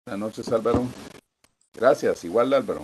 Buenas noches, Álvaro. Gracias, igual, Álvaro.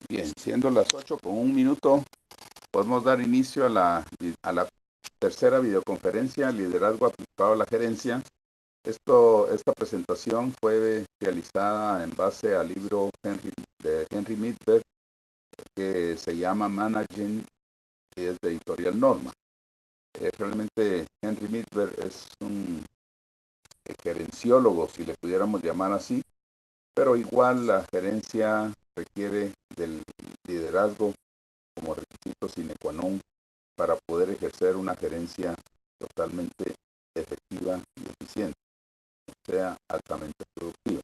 Bien, siendo las 8 con un minuto, podemos dar inicio a la tercera videoconferencia, Liderazgo aplicado a la gerencia. Esta presentación fue realizada en base al libro de Henry Midberg, que se llama Managing, y es de Editorial Norma. Realmente Henry Midberg es un gerenciólogo, si le pudiéramos llamar así, pero igual la gerencia requiere del liderazgo como requisito sine qua non para poder ejercer una gerencia totalmente efectiva y eficiente, o sea, altamente productiva.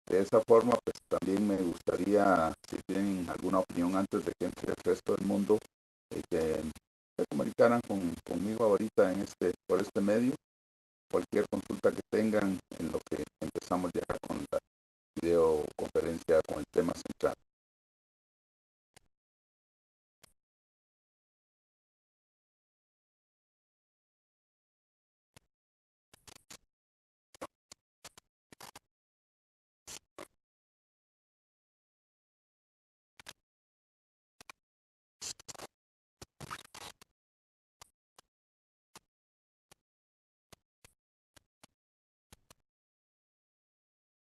De esa forma, pues también me gustaría, si tienen alguna opinión antes de que entre el resto del mundo, que se comunicaran conmigo ahorita por este medio, cualquier consulta que tengan en lo que empezamos ya con la videoconferencia con el tema central.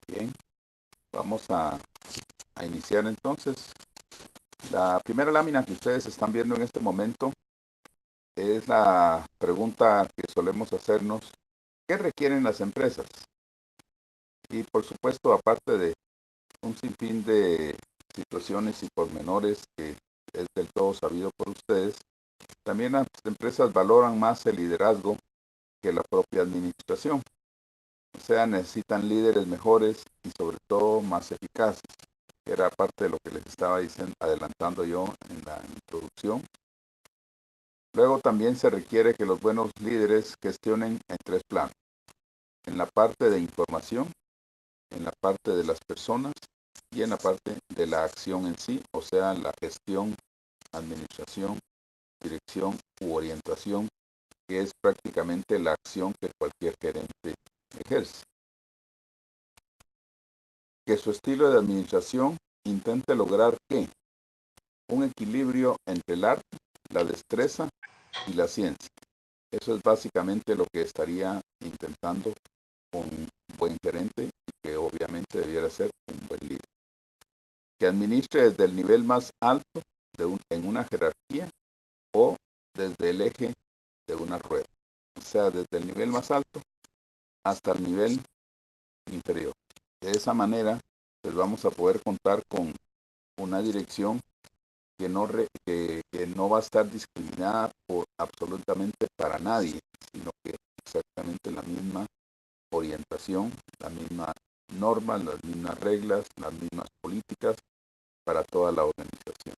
Bien, vamos a iniciar entonces. La primera lámina que ustedes están viendo en este momento es la pregunta que solemos hacernos: ¿qué requieren las empresas? Y por supuesto, aparte de un sinfín de situaciones y pormenores que es del todo sabido por ustedes, también las empresas valoran más el liderazgo que la propia administración. O sea, necesitan líderes mejores y sobre todo más eficaces. Era parte de lo que les estaba diciendo, adelantando yo en la introducción. Luego también se requiere que los buenos líderes gestionen en tres planos: en la parte de información, en la parte de las personas y en la parte de la acción en sí, o sea, la gestión, administración, dirección u orientación, que es prácticamente la acción que cualquier gerente ejerce. Que su estilo de administración intente lograr que un equilibrio entre el arte, la destreza y la ciencia. Eso es básicamente lo que estaría intentando con un buen gerente y que obviamente debiera ser un buen líder. Que administre desde el nivel más alto en una jerarquía o desde el eje de una rueda. O sea, desde el nivel más alto hasta el nivel inferior. De esa manera, pues vamos a poder contar con una dirección que no va a estar discriminada por absolutamente para nadie, sino que exactamente la misma orientación, la misma norma, las mismas reglas, las mismas políticas para toda la organización.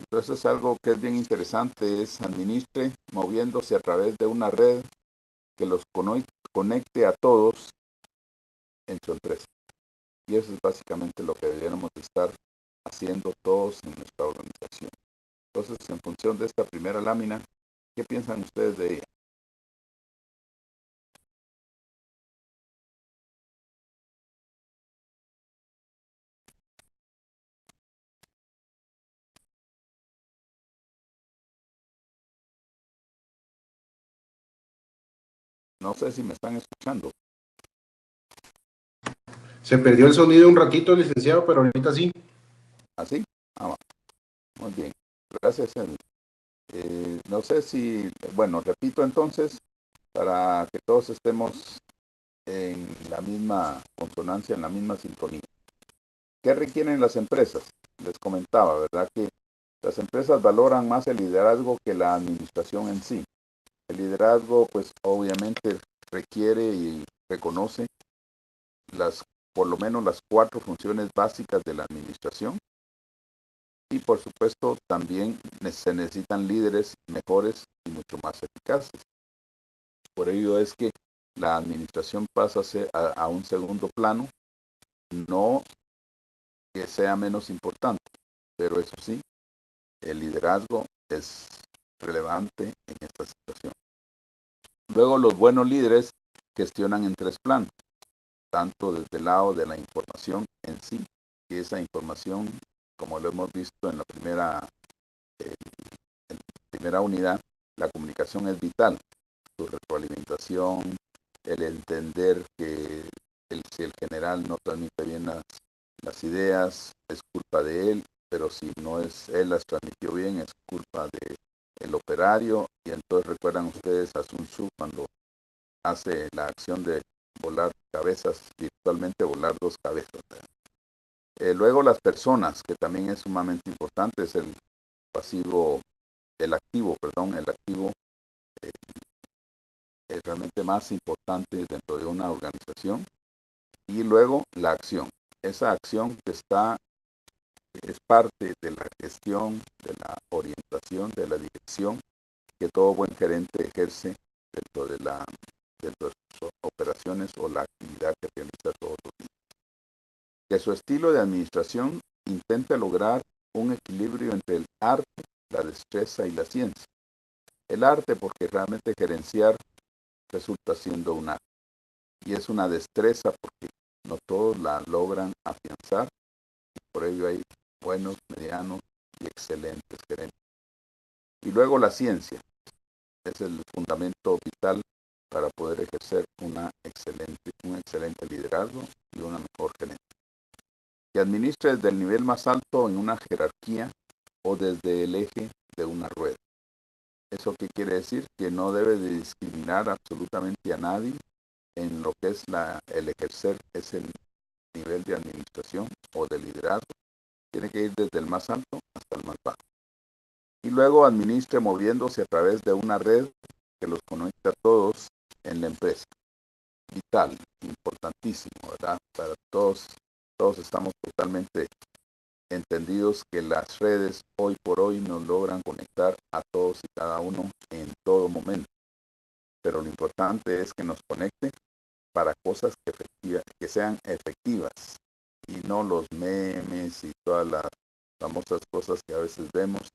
Entonces es algo que es bien interesante, es administre moviéndose a través de una red que los conecte a todos en su empresa. Y eso es básicamente lo que deberíamos estar haciendo todos en nuestra organización. Entonces, en función de esta primera lámina, ¿qué piensan ustedes de ella? No sé si me están escuchando. Se perdió el sonido un ratito, licenciado, pero ahorita sí. ¿Así? Ah, muy bien. Gracias, Henry. No sé si, bueno, repito entonces, para que todos estemos en la misma consonancia, en la misma sintonía. ¿Qué requieren las empresas? Les comentaba, ¿verdad? Que las empresas valoran más el liderazgo que la administración en sí. El liderazgo, pues obviamente requiere y reconoce por lo menos las 4 funciones básicas de la administración y por supuesto también se necesitan líderes mejores y mucho más eficaces. Por ello es que la administración pasa a un segundo plano, no que sea menos importante, pero eso sí, el liderazgo es relevante en esta situación. Luego, los buenos líderes gestionan en 3 planos, tanto desde el lado de la información en sí, que esa información, como lo hemos visto eh, en la primera unidad, la comunicación es vital, su retroalimentación, el entender que si el general no transmite bien las ideas, es culpa de él, pero si no es él las transmitió bien, es culpa de el operario. Y entonces recuerdan ustedes a Sun Tzu cuando hace la acción de volar cabezas, virtualmente volar 2 cabezas. Luego las personas, que también es sumamente importante, es el activo, perdón, el activo eh, es realmente más importante dentro de una organización. Y luego la acción. Esa acción que es parte de la gestión, de la orientación, de la dirección que todo buen gerente ejerce dentro de sus operaciones o la actividad que realiza todos los días. Que su estilo de administración intente lograr un equilibrio entre el arte, la destreza y la ciencia. El arte porque realmente gerenciar resulta siendo un arte y es una destreza porque no todos la logran afianzar y por ello hay buenos, medianos y excelentes gerentes. Y luego la ciencia es el fundamento vital para poder ejercer un excelente liderazgo y una mejor gerencia. Que administre desde el nivel más alto en una jerarquía o desde el eje de una rueda. ¿Eso qué quiere decir? Que no debe de discriminar absolutamente a nadie en lo que es el ejercer ese nivel de administración o de liderazgo. Tiene que ir desde el más alto hasta el más bajo. Y luego administre moviéndose a través de una red que los conecta a todos en la empresa. Vital, importantísimo, ¿verdad? Para todos estamos totalmente entendidos que las redes hoy por hoy nos logran conectar a todos y cada uno en todo momento. Pero lo importante es que nos conecte para cosas que sean efectivas y no los memes y todas las famosas cosas que a veces vemos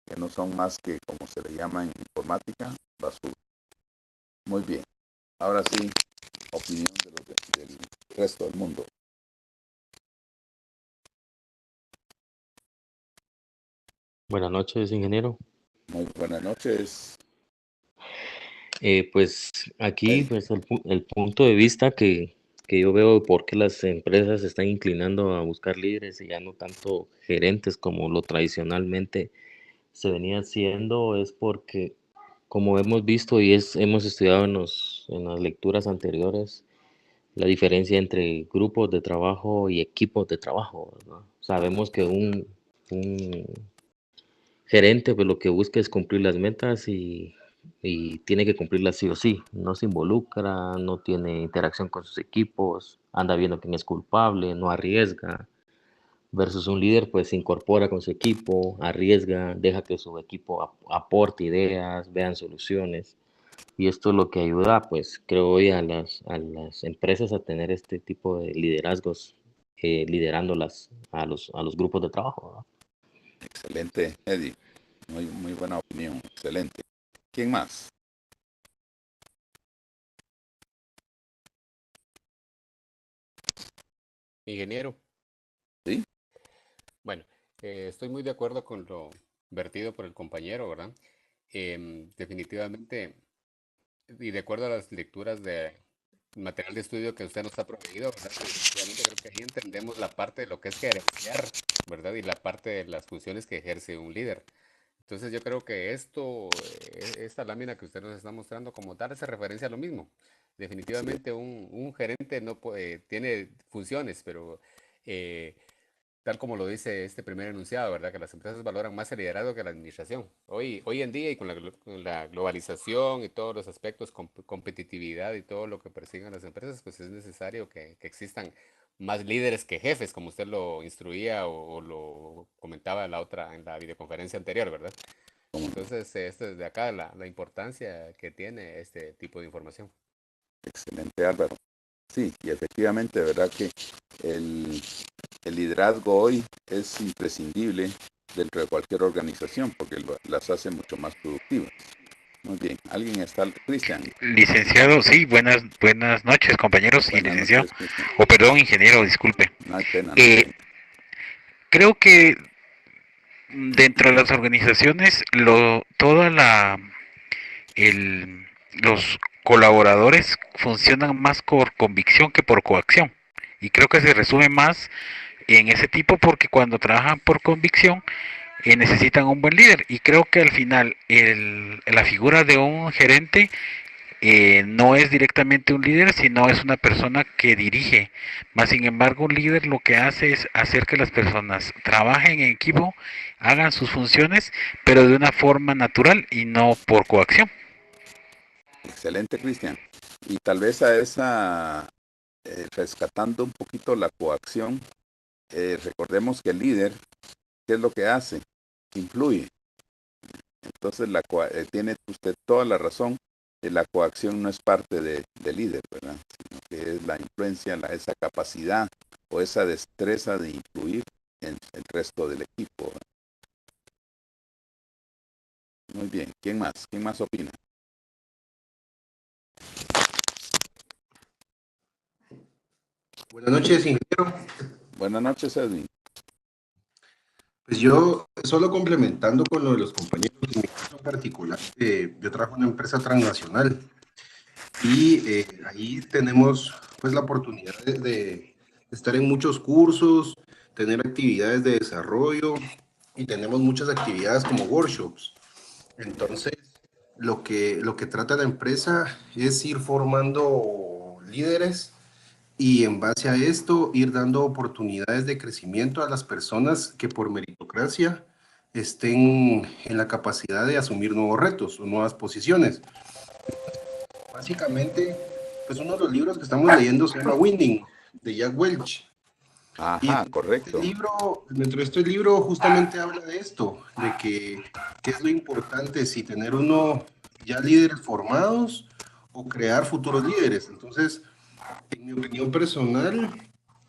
que no son más que, como se le llama en informática, basura. Muy bien. Ahora sí, opinión del resto del mundo. Buenas noches, ingeniero. Muy buenas noches, Pues aquí Eddie. pues el punto de vista que yo veo de por qué las empresas se están inclinando a buscar líderes y ya no tanto gerentes como lo tradicionalmente se venía haciendo es porque, como hemos visto y hemos estudiado en las lecturas anteriores, la diferencia entre grupos de trabajo y equipos de trabajo, ¿verdad? Sabemos que un gerente, pues lo que busca es cumplir las metas y tiene que cumplirlas sí o sí. No se involucra, no tiene interacción con sus equipos, anda viendo quién es culpable, no arriesga. Versus un líder, pues se incorpora con su equipo, arriesga, deja que su equipo aporte ideas, vean soluciones. Y esto es lo que ayuda, pues creo hoy a las empresas a tener este tipo de liderazgos, liderándolas a los grupos de trabajo, ¿verdad? Excelente, Eddie. Muy buena opinión. Excelente. ¿Quién más? Ingeniero, ¿Sí? bueno, estoy muy de acuerdo con lo vertido por el compañero, ¿verdad? Definitivamente, y de acuerdo a las lecturas de material de estudio que usted nos ha proveído, ¿verdad? Definitivamente creo que ahí entendemos la parte de lo que es gerenciar, ¿verdad? Y la parte de las funciones que ejerce un líder. Entonces yo creo que esta lámina que usted nos está mostrando como tal, hace referencia a lo mismo. Sí. Definitivamente un gerente no tiene funciones, pero tal como lo dice este primer enunciado, ¿verdad? Que las empresas valoran más el liderazgo que la administración. Hoy en día y con la globalización y todos los aspectos, competitividad y todo lo que persiguen las empresas, pues es necesario que existan más líderes que jefes, como usted lo instruía o lo comentaba en la videoconferencia anterior, ¿verdad? Entonces, esto desde acá la importancia que tiene este tipo de información. Excelente, Álvaro. Sí, y efectivamente, de verdad que el, el liderazgo hoy es imprescindible dentro de cualquier organización porque las hace mucho más productivas. Muy bien. ¿Alguien está? Cristian. Licenciado, sí, buenas noches, compañeros y Buenas licenciado, noches, Cristian. o perdón, ingeniero, disculpe. No hay pena, no hay Eh, pena. Creo que dentro de las organizaciones, toda los colaboradores funcionan más por convicción que por coacción. Y creo que se resume más en ese tipo porque cuando trabajan por convicción, necesitan un buen líder. Y creo que al final la figura de un gerente no es directamente un líder, sino es una persona que dirige. Más sin embargo, un líder lo que hace es hacer que las personas trabajen en equipo, hagan sus funciones, pero de una forma natural y no por coacción. Excelente, Cristian. Y tal vez a esa, rescatando un poquito la coacción, recordemos que el líder, ¿qué es lo que hace? Influye. Entonces, tiene usted toda la razón, que la coacción no es parte de líder, ¿verdad? Sino que es la influencia, esa capacidad o esa destreza de influir en el resto del equipo, ¿verdad? Muy bien. ¿Quién más? ¿Quién más opina? Buenas noches, ingeniero. Buenas noches, Edwin. Pues yo, solo complementando con lo de los compañeros, en mi caso particular, yo trabajo en una empresa transnacional y ahí tenemos pues la oportunidad de estar en muchos cursos, tener actividades de desarrollo y tenemos muchas actividades como workshops. Entonces, lo que trata la empresa es ir formando líderes y en base a esto ir dando oportunidades de crecimiento a las personas que por meritocracia estén en la capacidad de asumir nuevos retos o nuevas posiciones. Básicamente, pues uno de los libros que estamos leyendo se llama Winning, de Jack Welch. Y Ajá, correcto. dentro de este libro justamente habla de esto, de qué es lo importante, si tener uno ya líderes formados o crear futuros líderes. Entonces, en mi opinión personal,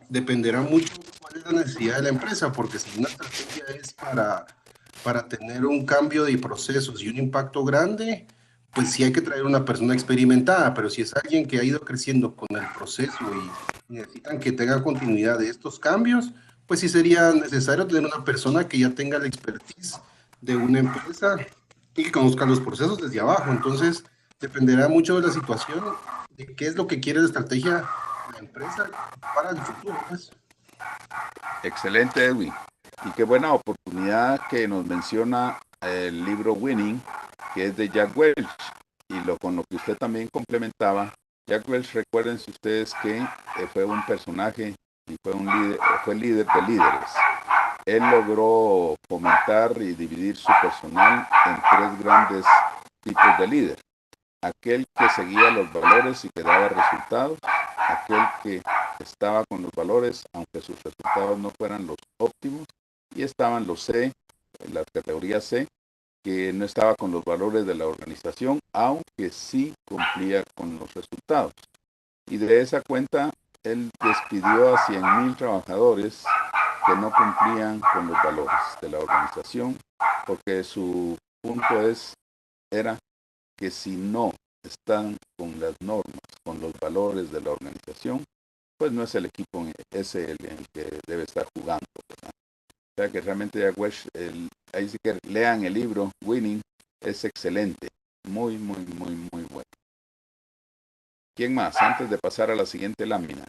dependerá mucho cuál es la necesidad de la empresa, porque si una estrategia es para tener un cambio de procesos y un impacto grande, pues sí hay que traer una persona experimentada, pero si es alguien que ha ido creciendo con el proceso y necesitan que tenga continuidad de estos cambios, pues sí sería necesario tener una persona que ya tenga la expertise de una empresa y que conozca los procesos desde abajo. Entonces, dependerá mucho de la situación, de qué es lo que quiere la estrategia de la empresa para el futuro, pues. Excelente, Edwin. Y qué buena oportunidad que nos menciona el libro Winning, que es de Jack Welch. Y con lo que usted también complementaba, Jack Welch, recuérdense ustedes que fue un personaje y fue líder de líderes. Él logró fomentar y dividir su personal en tres grandes tipos de líder: aquel que seguía los valores y que daba resultados, aquel que estaba con los valores aunque sus resultados no fueran los óptimos, y estaban los C, la categoría C, que no estaba con los valores de la organización, aunque sí cumplía con los resultados. Y de esa cuenta, él despidió a 100,000 trabajadores que no cumplían con los valores de la organización, porque su punto era que si no están con las normas, con los valores de la organización, pues no es el equipo ese el que debe estar jugando, ¿verdad? O sea que realmente Jack Welch, ahí sí que lean el libro Winning, es excelente, muy, muy, muy, muy bueno. ¿Quién más? Antes de pasar a la siguiente lámina.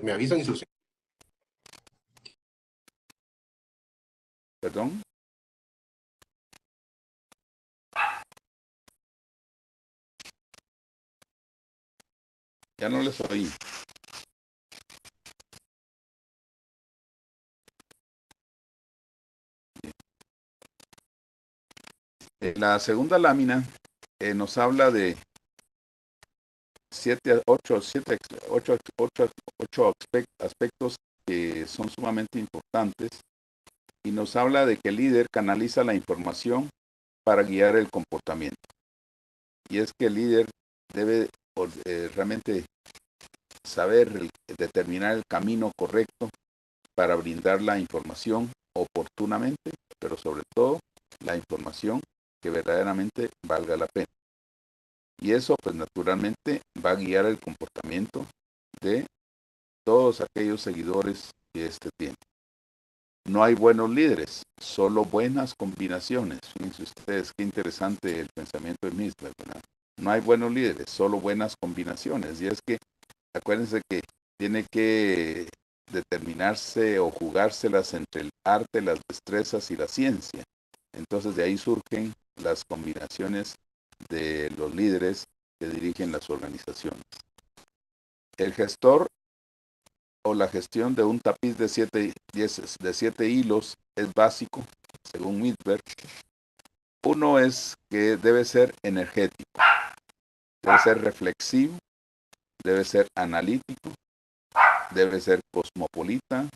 Me avisan y se ¿Perdón? Ya no les oí. La segunda lámina nos habla de 8 aspectos que son sumamente importantes y nos habla de que el líder canaliza la información para guiar el comportamiento. Y es que el líder debe realmente saber determinar el camino correcto para brindar la información oportunamente, pero sobre todo la información que verdaderamente valga la pena. Y eso, pues naturalmente, va a guiar el comportamiento de todos aquellos seguidores que éste tiene. No hay buenos líderes, solo buenas combinaciones. Fíjense ustedes qué interesante el pensamiento de Misler, ¿verdad? No hay buenos líderes, solo buenas combinaciones. Y es que, acuérdense que tiene que determinarse o jugárselas entre el arte, las destrezas y la ciencia. Entonces de ahí surgen las combinaciones de los líderes que dirigen las organizaciones. El gestor o la gestión de un tapiz de 7 hilos es básico, según Midberg. Uno es que debe ser energético, debe ser reflexivo, debe ser analítico, debe ser cosmopolita,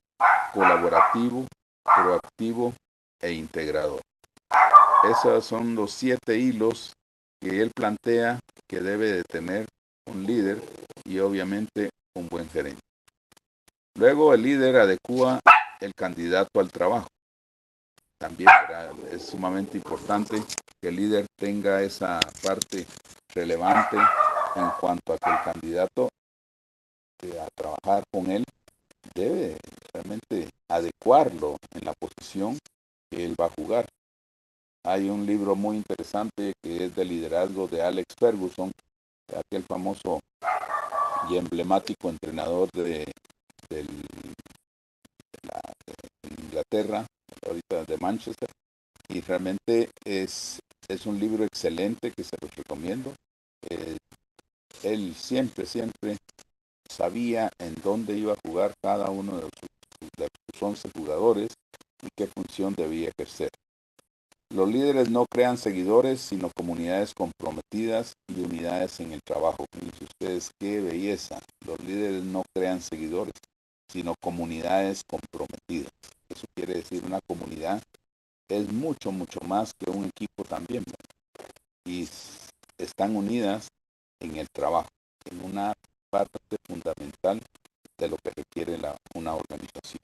colaborativo, proactivo e integrador. Esos son los 7 hilos que él plantea que debe de tener un líder y obviamente un buen gerente. Luego el líder adecua el candidato al trabajo. También es sumamente importante que el líder tenga esa parte relevante en cuanto a que el candidato a trabajar con él debe realmente adecuarlo en la posición que él va a jugar. Hay un libro muy interesante que es de liderazgo de Alex Ferguson, aquel famoso y emblemático entrenador de Inglaterra, ahorita de Manchester, y realmente es un libro excelente que se los recomiendo. Él siempre sabía en dónde iba a jugar cada uno de sus 11 jugadores y qué función debía ejercer. Los líderes no crean seguidores, sino comunidades comprometidas y unidades en el trabajo. Fíjense ustedes qué belleza. Los líderes no crean seguidores, sino comunidades comprometidas. Eso quiere decir una comunidad es mucho más que un equipo también, ¿verdad? Y están unidas en el trabajo, en una parte fundamental de lo que requiere una organización.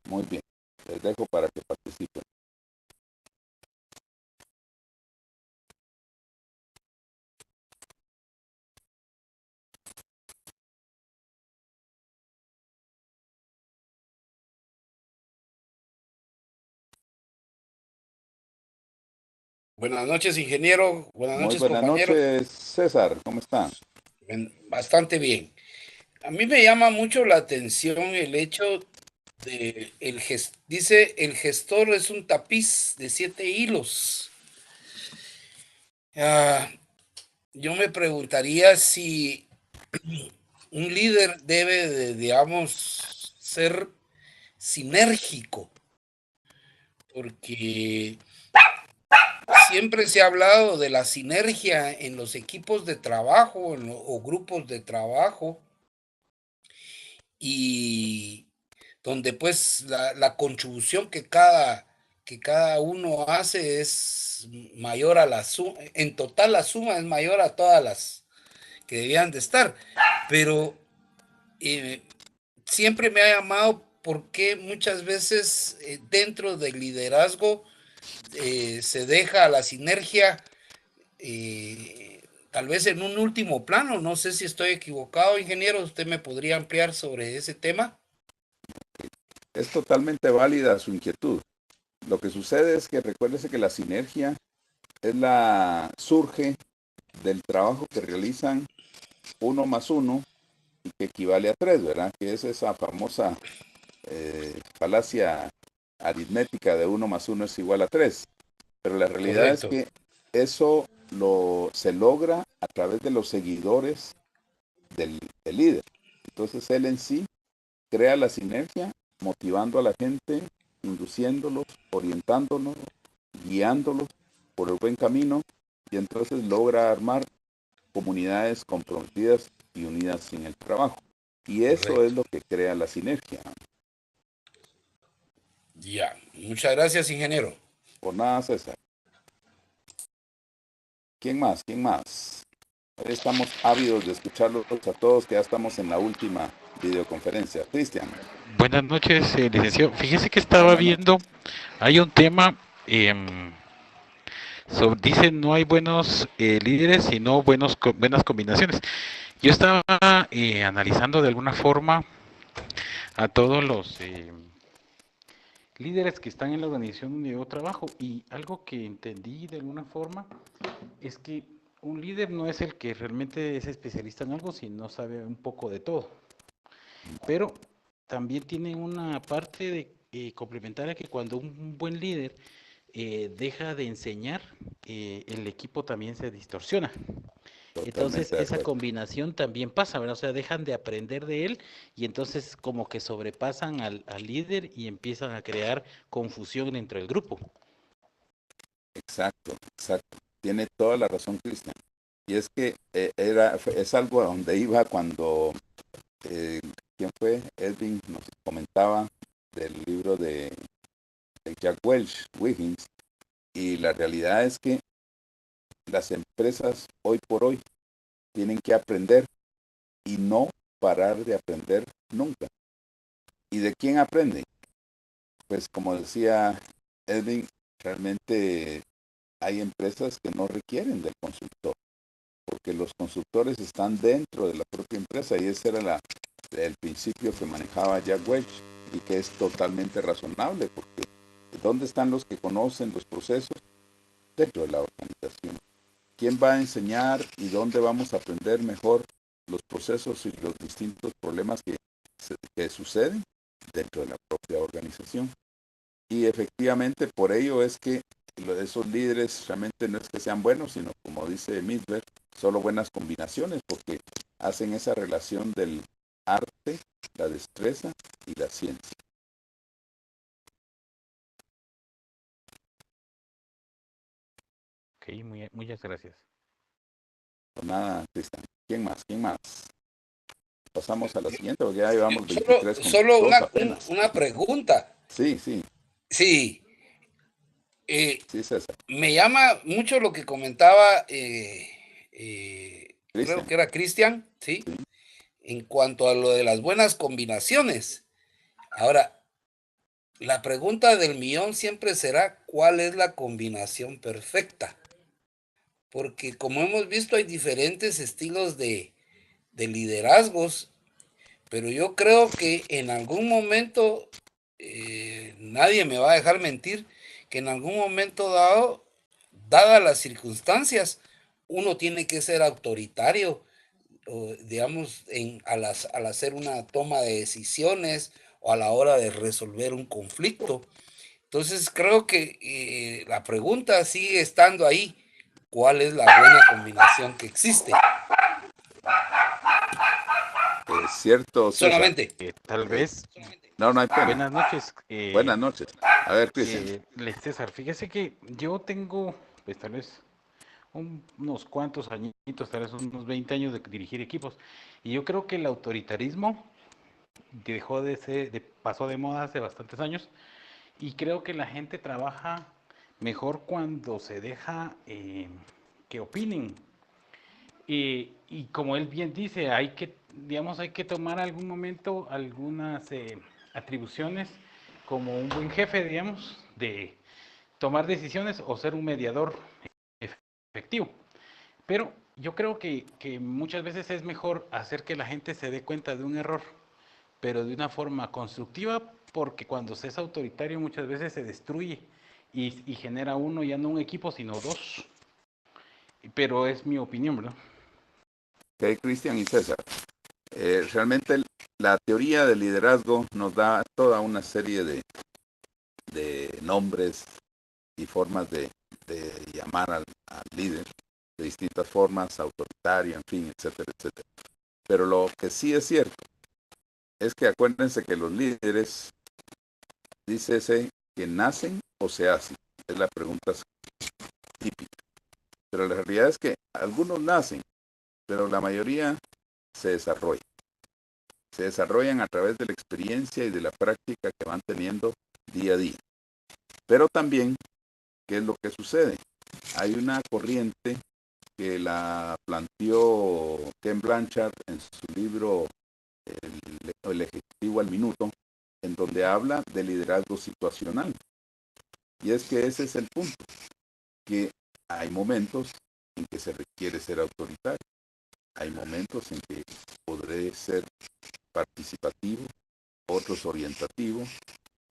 Muy bien, les dejo para que participen. Buenas noches, ingeniero. Buenas Muy noches, buenas compañeros. noches, César, ¿cómo están? Bastante bien. A mí me llama mucho la atención el hecho de dice el gestor es un tapiz de 7 hilos. Yo me preguntaría si un líder debe de, digamos, ser sinérgico, porque siempre se ha hablado de la sinergia en los equipos de trabajo o grupos de trabajo y donde pues la contribución que cada uno hace es mayor a la suma, en total la suma es mayor a todas las que debían de estar, pero eh, siempre me ha llamado porque muchas veces dentro del liderazgo se deja la sinergia tal vez en un último plano. No sé si estoy equivocado, ingeniero. ¿Usted me podría ampliar sobre ese tema? Es totalmente válida su inquietud. Lo que sucede es que recuérdese que la sinergia surge del trabajo que realizan 1 más 1 y que equivale a 3, ¿verdad? Que es esa famosa falacia aritmética de 1 más 1 es igual a 3. Pero la realidad es Correcto. que eso se logra a través de los seguidores del líder. Entonces él en sí crea la sinergia, motivando a la gente, induciéndolos, orientándolos, guiándolos por el buen camino y entonces logra armar comunidades comprometidas y unidas en el trabajo. Y eso Correcto. es lo que crea la sinergia. Ya, muchas gracias, ingeniero. Por nada, César. ¿Quién más? ¿Quién más? Hoy estamos ávidos de escucharlos a todos, que ya estamos en la última videoconferencia. Cristian, Buenas noches, licenciado. Fíjese que estaba buenas noches. viendo, hay un tema, dicen no hay buenos líderes, sino buenas combinaciones. Yo estaba analizando de alguna forma a todos los líderes que están en la organización donde yo trabajo, y algo que entendí de alguna forma es que un líder no es el que realmente es especialista en algo, sino sabe un poco de todo. Pero también tiene una parte complementaria, que cuando un buen líder deja de enseñar, el equipo también se distorsiona. Entonces Totalmente de esa acuerdo. combinación también pasa, ¿verdad? O sea, dejan de aprender de él y entonces como que sobrepasan al líder y empiezan a crear confusión dentro del grupo. Exacto, exacto. Tiene toda la razón, Cristian. Y es que es algo a donde iba cuando, eh, ¿quién fue? Edwin nos comentaba del libro de Jack Welch, Wiggins, y la realidad es que las empresas hoy por hoy tienen que aprender y no parar de aprender nunca. ¿Y de quién aprenden? Pues como decía Edwin, realmente hay empresas que no requieren del consultor, porque los consultores están dentro de la propia empresa, y ese era el principio que manejaba Jack Welch, y que es totalmente razonable, porque ¿dónde están los que conocen los procesos? Dentro de la organización. ¿Quién va a enseñar y dónde vamos a aprender mejor los procesos y los distintos problemas que suceden? Dentro de la propia organización. Y efectivamente por ello es que esos líderes realmente no es que sean buenos, sino, como dice Misberg, solo buenas combinaciones, porque hacen esa relación del arte, la destreza y la ciencia. Ok, muchas gracias. Pues nada, Cristian. ¿Quién más? ¿Quién más? Pasamos a la siguiente, porque ya llevamos Solo, 23 con solo dos apenas. una pregunta. Sí, sí, Sí, sí, César. me llama mucho lo que comentaba, creo Cristian. que era Cristian, ¿sí? Sí. En cuanto a lo de las buenas combinaciones. Ahora, la pregunta del millón siempre será, ¿cuál es la combinación perfecta? Porque como hemos visto, hay diferentes estilos de liderazgos, pero yo creo que en algún momento, nadie me va a dejar mentir, que en algún momento dado, dadas las circunstancias, uno tiene que ser autoritario, digamos, al hacer una toma de decisiones o a la hora de resolver un conflicto. Entonces creo que la pregunta sigue estando ahí. ¿Cuál es la buena combinación que existe? Es cierto, César. Solamente. Tal Eh, vez, no, no hay pena. buenas noches. Buenas noches. A ver, Cristian. César, fíjese que yo tengo, pues tal vez unos cuantos añitos, tal vez unos 20 años de dirigir equipos. Y yo creo que el autoritarismo pasó de moda hace bastantes años. Y creo que la gente trabaja mejor cuando se deja que opinen. Y como él bien dice, hay que tomar algún momento algunas atribuciones como un buen jefe, digamos, de tomar decisiones o ser un mediador efectivo. Pero yo creo que muchas veces es mejor hacer que la gente se dé cuenta de un error, pero de una forma constructiva, porque cuando se es autoritario muchas veces se destruye y genera uno, ya no un equipo, sino dos. Pero es mi opinión, ¿verdad? Ok, Cristian y César. Realmente la teoría del liderazgo nos da toda una serie de nombres y formas de llamar al líder, de distintas formas, autoritario, en fin, etcétera, etcétera. Pero lo que sí es cierto es que acuérdense que los líderes, dícese que nacen o se hacen. Es la pregunta típica. Pero la realidad es que algunos nacen, pero la mayoría se desarrollan. Se desarrollan a través de la experiencia y de la práctica que van teniendo día a día. Pero también, ¿qué es lo que sucede? Hay una corriente que la planteó Ken Blanchard en su libro El Ejecutivo al Minuto, en donde habla de liderazgo situacional. Y es que ese es el punto, que hay momentos en que se requiere ser autoritario, hay momentos en que podré ser participativo, otros orientativo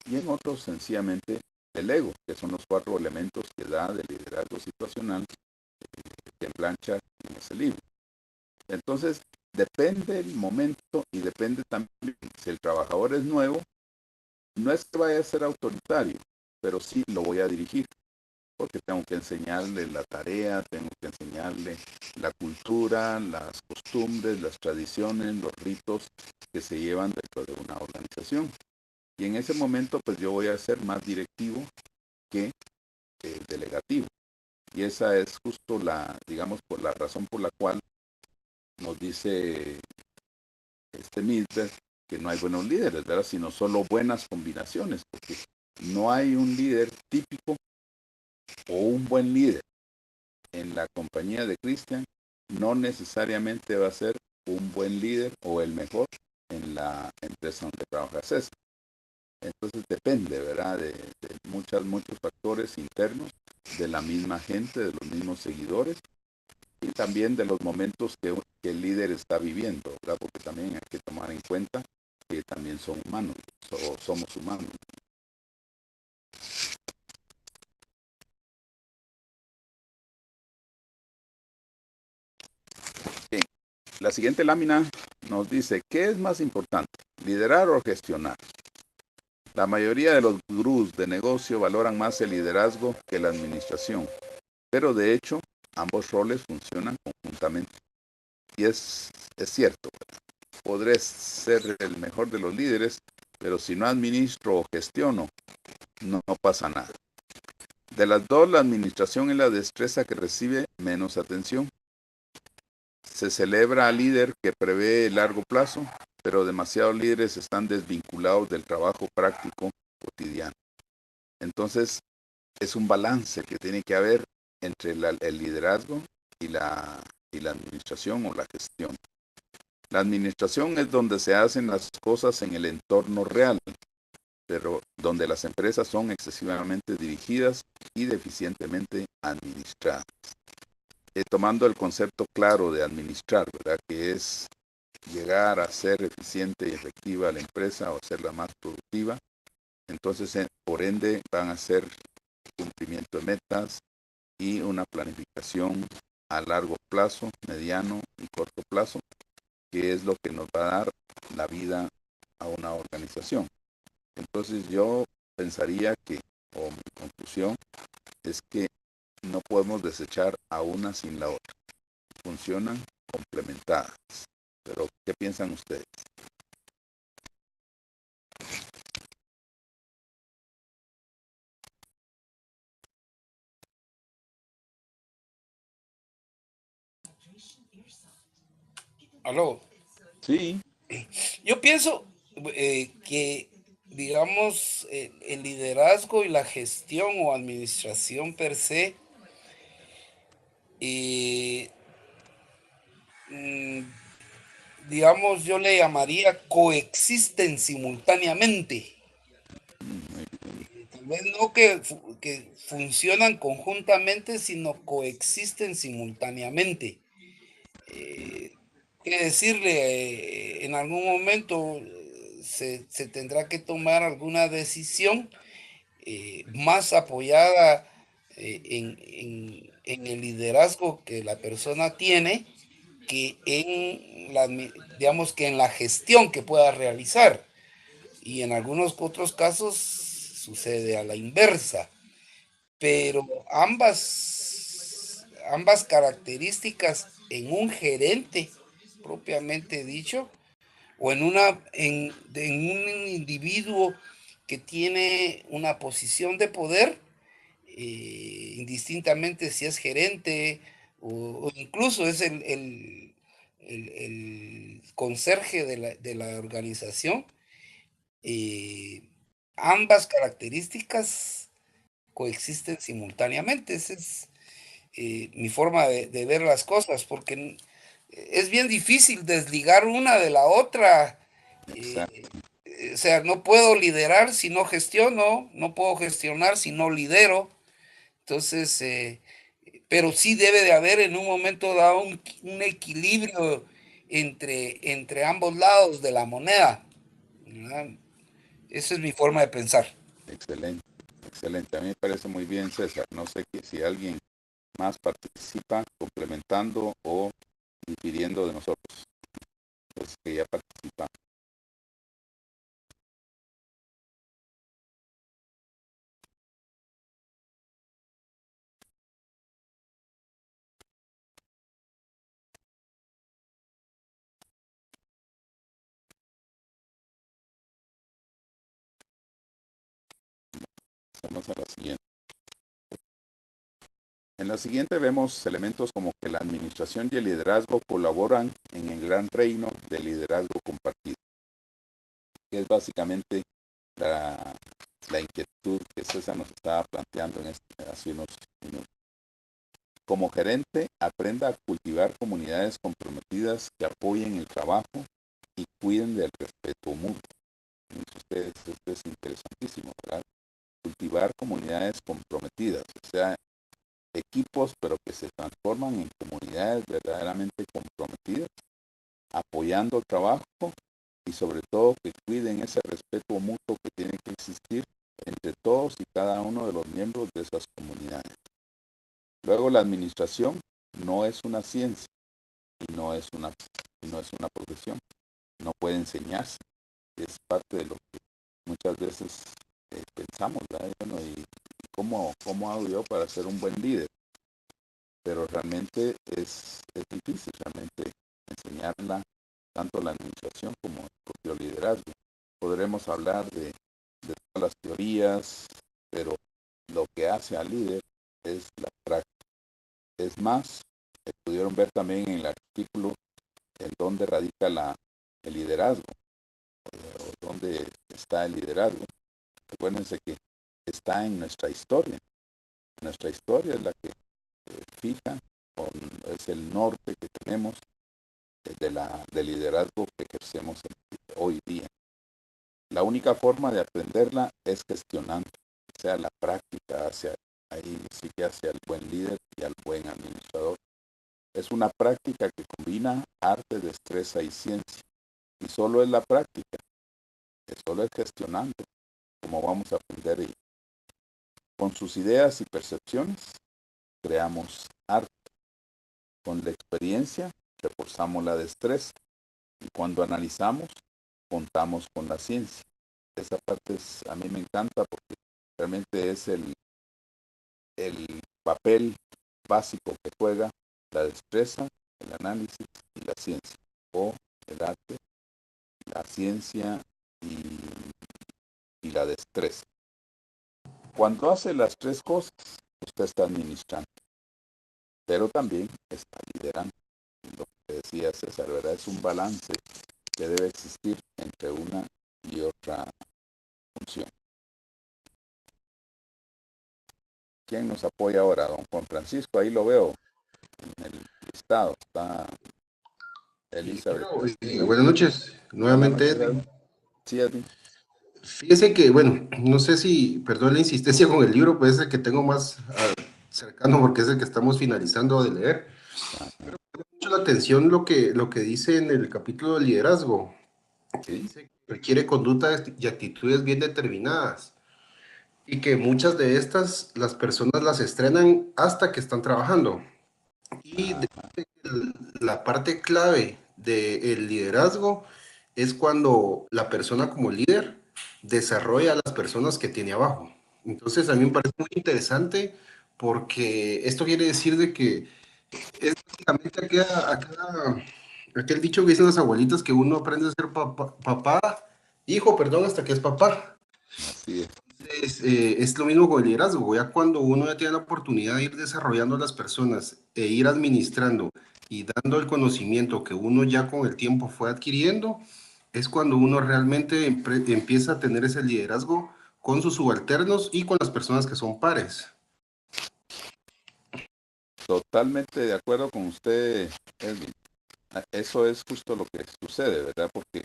y en otros sencillamente el ego, que son los 4 elementos que da del liderazgo situacional que Blanchard en ese libro. Entonces, depende el momento y depende también si el trabajador es nuevo, no es que vaya a ser autoritario, pero sí lo voy a dirigir, porque tengo que enseñarle la tarea, tengo que enseñarle la cultura, las costumbres, las tradiciones, los ritos que se llevan dentro de una organización. Y en ese momento, pues yo voy a ser más directivo que delegativo. Y esa es justo la, digamos, por la razón por la cual nos dice Milberg que no hay buenos líderes, ¿verdad? Sino solo buenas combinaciones, porque no hay un líder típico o un buen líder en la compañía de Christian, no necesariamente va a ser un buen líder o el mejor en la empresa donde trabaja César. Entonces depende, ¿verdad? De muchos factores internos, de la misma gente, de los mismos seguidores y también de los momentos que el líder está viviendo, ¿verdad? Porque también hay que tomar en cuenta que también son humanos, somos humanos. Bien, la siguiente lámina nos dice, ¿qué es más importante, liderar o gestionar? La mayoría de los gurús de negocio valoran más el liderazgo que la administración, pero de hecho ambos roles funcionan conjuntamente. Y es cierto, podré ser el mejor de los líderes, pero si no administro o gestiono, no pasa nada. De las dos, la administración es la destreza que recibe menos atención. Se celebra al líder que prevé el largo plazo, pero demasiados líderes están desvinculados del trabajo práctico cotidiano. Entonces, es un balance que tiene que haber entre el liderazgo y la administración o la gestión. La administración es donde se hacen las cosas en el entorno real, pero donde las empresas son excesivamente dirigidas y deficientemente administradas. Tomando el concepto claro de administrar, ¿verdad? Que es llegar a ser eficiente y efectiva la empresa o hacerla más productiva, entonces por ende van a ser cumplimiento de metas y una planificación a largo plazo, mediano y corto plazo, que es lo que nos va a dar la vida a una organización. Entonces yo pensaría que, o mi conclusión, es que no podemos desechar a una sin la otra. Funcionan complementadas. Pero, ¿qué piensan ustedes? Aló. Sí. Yo pienso que, digamos, el liderazgo y la gestión o administración per se, digamos, yo le llamaría coexisten simultáneamente. Tal vez no que funcionan conjuntamente, sino coexisten simultáneamente. ¿Qué decirle? En algún momento se tendrá que tomar alguna decisión más apoyada en el liderazgo que la persona tiene que digamos, que en la gestión que pueda realizar. Y en algunos otros casos sucede a la inversa. Pero ambas características en un gerente propiamente dicho, o en un individuo que tiene una posición de poder, indistintamente si es gerente o incluso es el conserje de la organización, ambas características coexisten simultáneamente. Esa es mi forma de ver las cosas, porque es bien difícil desligar una de la otra. Exacto. O sea, no puedo liderar si no gestiono, no puedo gestionar si no lidero. Entonces, pero sí debe de haber en un momento dado un equilibrio entre ambos lados de la moneda, ¿verdad? Esa es mi forma de pensar. Excelente, excelente. A mí me parece muy bien, César. No sé si alguien más participa complementando o difiriendo de nosotros, pues que ya participa. Vamos a la siguiente. En la siguiente vemos elementos como que la administración y el liderazgo colaboran en el gran reino del liderazgo compartido, que es básicamente la inquietud que César nos estaba planteando hace unos minutos. Como gerente, aprenda a cultivar comunidades comprometidas que apoyen el trabajo y cuiden del respeto mutuo. Ustedes, esto es interesantísimo, ¿verdad? Cultivar comunidades comprometidas, o sea, equipos, pero que se transforman en comunidades verdaderamente comprometidas, apoyando el trabajo y sobre todo que cuiden ese respeto mutuo que tiene que existir entre todos y cada uno de los miembros de esas comunidades. Luego, la administración no es una ciencia y no es una profesión. No puede enseñarse. Es parte de lo que muchas veces pensamos, ¿verdad? Bueno, ¿y cómo hago yo para ser un buen líder? Pero realmente es difícil realmente enseñarla tanto la administración como el propio liderazgo. Podremos hablar de todas las teorías, pero lo que hace al líder es la práctica. Es más, pudieron ver también en el artículo en dónde radica el liderazgo, o dónde está el liderazgo. Recuérdense que está en nuestra historia. Nuestra historia es la que fija, es el norte que tenemos del liderazgo que ejercemos hoy día. La única forma de aprenderla es gestionando, o sea, la práctica ahí sí que hacia el buen líder y al buen administrador. Es una práctica que combina arte, destreza y ciencia. Y solo es la práctica, solo es gestionando, como vamos a aprender ahí. Con sus ideas y percepciones, creamos arte. Con la experiencia, reforzamos la destreza. Y cuando analizamos, contamos con la ciencia. Esa parte a mí me encanta porque realmente es el papel básico que juega la destreza, el análisis y la ciencia, o el arte, la ciencia y la destreza. Cuando hace las tres cosas, usted está administrando, pero también está liderando. Lo que decía César, ¿verdad? Es un balance que debe existir entre una y otra función. ¿Quién nos apoya ahora? Don Juan Francisco, ahí lo veo en el listado. Está Elizabeth. Buenas noches, nuevamente. Buenas noches, sí, Edwin. Fíjese que, bueno, no sé si, perdón la insistencia con el libro, pues es el que tengo más cercano porque es el que estamos finalizando de leer. Pero me llama mucho la atención lo que dice en el capítulo de liderazgo. Que dice que requiere conductas y actitudes bien determinadas y que muchas de estas las personas las estrenan hasta que están trabajando. Y la parte clave del liderazgo es cuando la persona como líder desarrolla a las personas que tiene abajo. Entonces a mí me parece muy interesante porque esto quiere decir de que es básicamente aquel dicho que dicen las abuelitas que uno aprende a ser papá, hijo, perdón, hasta que es papá. Así es. Es lo mismo con el liderazgo. Ya cuando uno ya tiene la oportunidad de ir desarrollando a las personas e ir administrando y dando el conocimiento que uno ya con el tiempo fue adquiriendo, es cuando uno realmente empieza a tener ese liderazgo con sus subalternos y con las personas que son pares. Totalmente de acuerdo con usted, Edwin. Eso es justo lo que sucede, ¿verdad? Porque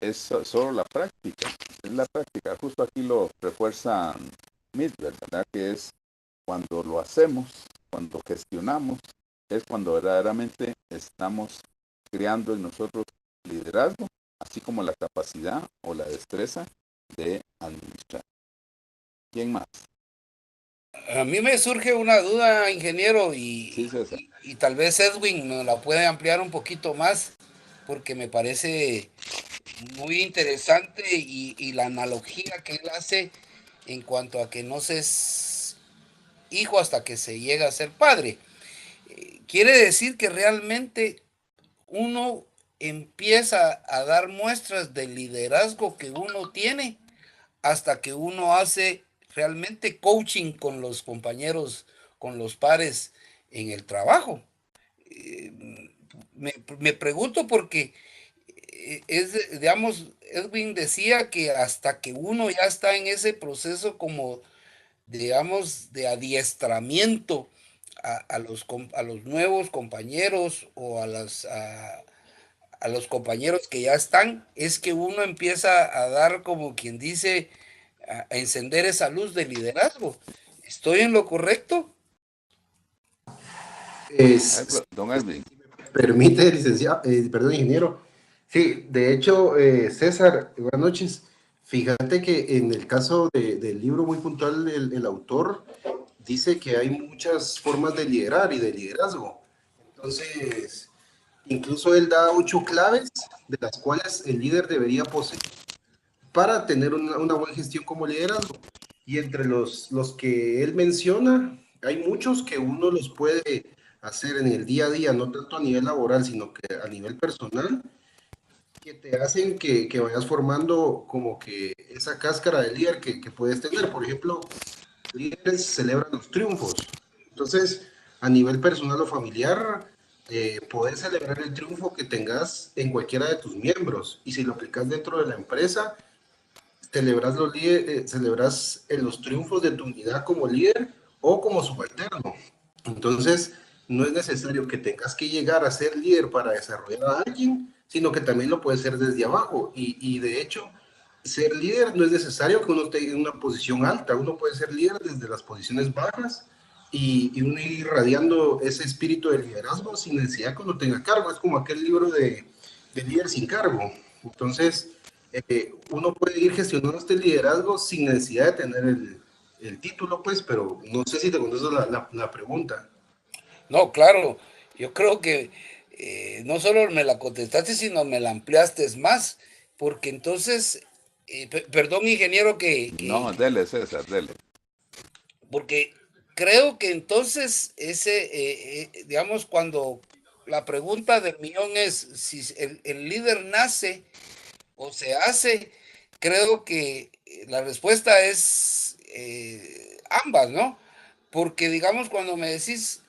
es solo la práctica, es la práctica. Justo aquí lo refuerza Midler, ¿verdad? Que es cuando lo hacemos, cuando gestionamos, es cuando verdaderamente estamos creando en nosotros liderazgo, así como la capacidad o la destreza de administrar. ¿Quién más? A mí me surge una duda, ingeniero, Sí, César. y tal vez Edwin nos la puede ampliar un poquito más, porque me parece muy interesante y la analogía que él hace en cuanto a que no se es hijo hasta que se llega a ser padre. Quiere decir que realmente uno empieza a dar muestras del liderazgo que uno tiene hasta que uno hace realmente coaching con los compañeros, con los pares en el trabajo. Eh, me pregunto porque digamos, Edwin decía que hasta que uno ya está en ese proceso como, digamos, de adiestramiento a los nuevos compañeros o a los compañeros que ya están, es que uno empieza a dar, como quien dice, a encender esa luz de liderazgo. ¿Estoy en lo correcto? Don Edwin. Permite, licenciado, perdón, ingeniero. Sí, de hecho, César, buenas noches. Fíjate que en el caso del libro muy puntual, el autor dice que hay muchas formas de liderar y de liderazgo. Entonces, incluso él da 8 claves de las cuales el líder debería poseer para tener una buena gestión como liderazgo. Y entre los que él menciona, hay muchos que uno los puede hacer en el día a día, no tanto a nivel laboral, sino que a nivel personal, que te hacen que vayas formando como que esa cáscara de líder que puedes tener. Por ejemplo, líderes celebran los triunfos. Entonces, a nivel personal o familiar, poder celebrar el triunfo que tengas en cualquiera de tus miembros. Y si lo aplicas dentro de la empresa, celebras los triunfos de tu unidad como líder o como subalterno. Entonces, no es necesario que tengas que llegar a ser líder para desarrollar a alguien, sino que también lo puedes ser desde abajo. Y de hecho, ser líder no es necesario que uno tenga una posición alta, uno puede ser líder desde las posiciones bajas y uno ir irradiando ese espíritu de liderazgo sin necesidad que uno tenga cargo. Es como aquel libro de líder sin cargo. Entonces, uno puede ir gestionando este liderazgo sin necesidad de tener el título, pues, pero no sé si te contesto la pregunta. No, claro, yo creo que no solo me la contestaste, sino me la ampliaste más, porque entonces, perdón, ingeniero, No, dele, César, dele. porque creo que entonces digamos, cuando la pregunta del millón es si el líder nace o se hace, creo que la respuesta es ambas, ¿no? Porque, digamos, cuando me decís,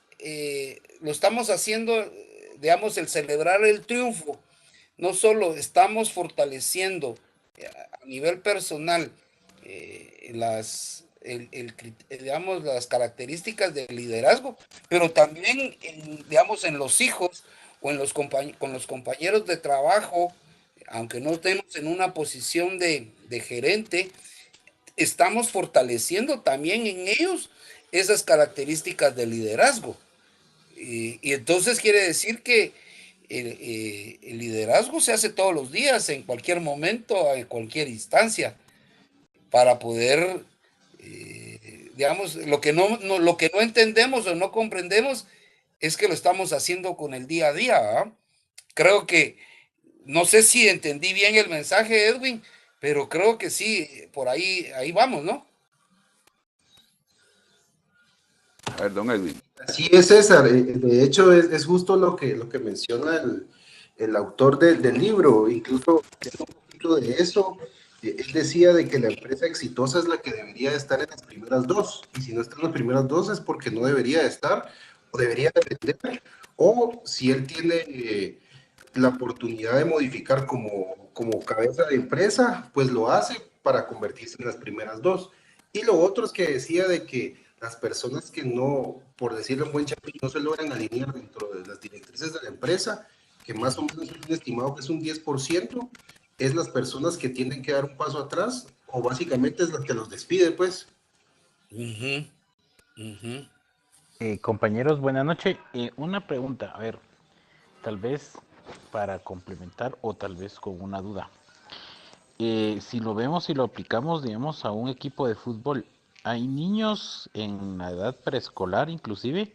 lo estamos haciendo, digamos, el celebrar el triunfo, no solo estamos fortaleciendo a nivel personal digamos, las características del liderazgo, pero también, digamos, en los hijos o en con los compañeros de trabajo, aunque no estemos en una posición de gerente, estamos fortaleciendo también en ellos esas características de liderazgo. Y entonces quiere decir que el liderazgo se hace todos los días, en cualquier momento, en cualquier instancia, para poder, digamos, lo que lo que no entendemos o no comprendemos es que lo estamos haciendo con el día a día, ¿verdad? Creo que, no sé si entendí bien el mensaje, Edwin, pero creo que sí, por ahí vamos, ¿no? A ver, don Edwin. Así es, César. De hecho, es justo lo que menciona el autor del libro. Incluso un poquito de eso. Él decía de que la empresa exitosa es la que debería estar en las primeras dos, y si no está en las primeras dos es porque no debería estar, o debería depender, o si él tiene la oportunidad de modificar como cabeza de empresa, pues lo hace para convertirse en las primeras dos. Y lo otro es que decía de que las personas que no, por decirlo en buen chapín, no se logran alinear dentro de las directrices de la empresa, que más o menos es un estimado que es un 10%, es las personas que tienen que dar un paso atrás, o básicamente es las que los despide, pues. Ujú, ujú. Compañeros, buenas noches. Una pregunta, a ver, tal vez para complementar o tal vez con una duda. Si lo vemos y lo aplicamos, digamos, a un equipo de fútbol, hay niños en la edad preescolar inclusive